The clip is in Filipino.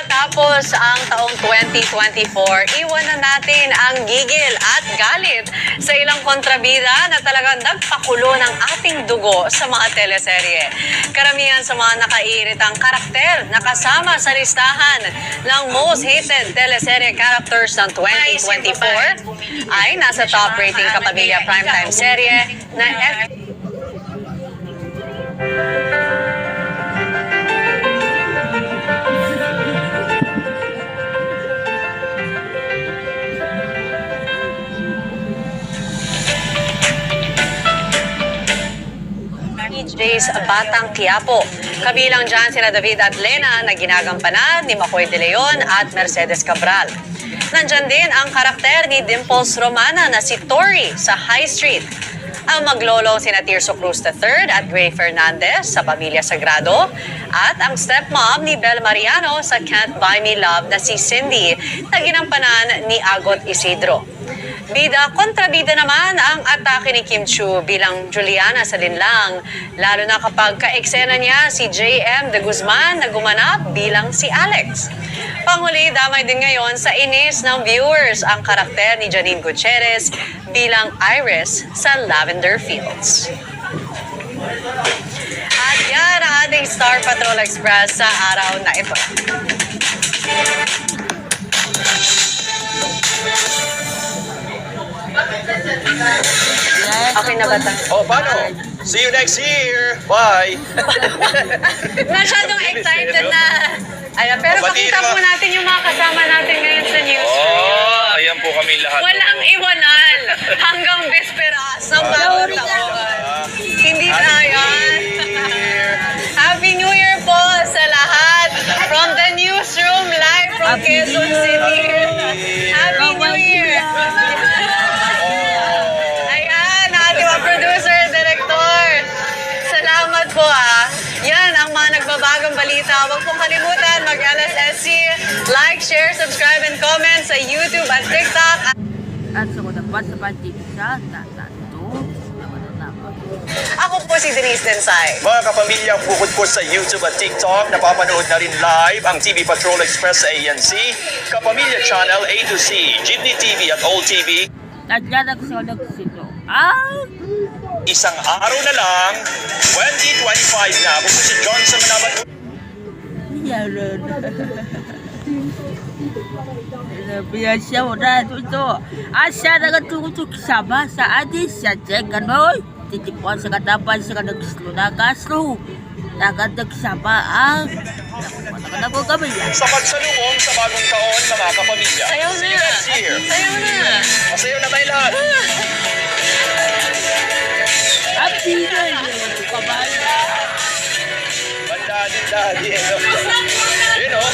Matapos ang taong 2024, iwan na natin ang gigil at galit sa ilang kontrabida na talagang nagpakulo ng ating dugo sa mga teleserye. Karamihan sa mga nakaiiritang karakter na kasama sa listahan ng most hated teleserye characters ng 2024 ay nasa top rating kapamilya primetime serye na Jay's Batang Quiapo. Kabilang dyan sina David at Lena na ginagampanan ni Macoy De Leon at Mercedes Cabral. Nandyan din ang karakter ni Dimples Romana na si Tori sa High Street. Ang maglolong sina Tirso Cruz III at Gray Fernandez sa Pamilya Sagrado at ang stepmom ni Bel Mariano sa Can't Buy Me Love na si Cindy na ginampanan ni Agot Isidro. Bida kontrabida naman ang atake ni Kim Chiu bilang Juliana sa Linlang, lalo na kapag ka-eksena niya si J.M. de Guzman na gumanap bilang si Alex. Panghuli, damay din ngayon sa inis ng viewers ang karakter ni Janine Gutierrez bilang Iris sa Lavender Fields. At yan ang ating Star Patrol Express sa araw na ito. Okay na ba tayo? Oh, paano? See you next year. Bye. Masyadong excited na. Ayan, pero pakita po natin yung mga kasama natin ngayon sa newsroom. Oh, ayan po kami lahat. Walang iwanan hanggang besperas ng bagong taon. Hindi na yan. Happy New Year po sa lahat. From the newsroom, live from Quezon City. Happy New Year. Ayan, ating mga producer, director. Salamat po Yan ang mga nagbabagang balita. Huwag pong kalimutan mag-LSSC, like, share, subscribe, and comment sa YouTube at TikTok. At sa dapat sa pantigsa, tatato, Ako po si Denise Densay. Mga kapamilya, bukod po sa YouTube at TikTok, napapanood na rin live ang TV Patrol Express sa ANC, Kapamilya Channel A to C, Jeepney TV at All TV. Nandiyan ako sa nagsito. Isang araw na lang, 2025 na. Ako po si John sa Manabat. Yaran. Biasa udah itu. Asa dengan tunggu sama sa adis sa ganoy. Titipuan sa katapan sa kanagsluna kaslo. Nagadag sama ang ako kami yan. Sa pagsalubong sa bagong taon, mga kapamilya. Sayaw See you na. next year. Sayaw na. Masayaw na tayo lahat. Happy New Year, kabaya. Banda din dahil. You know.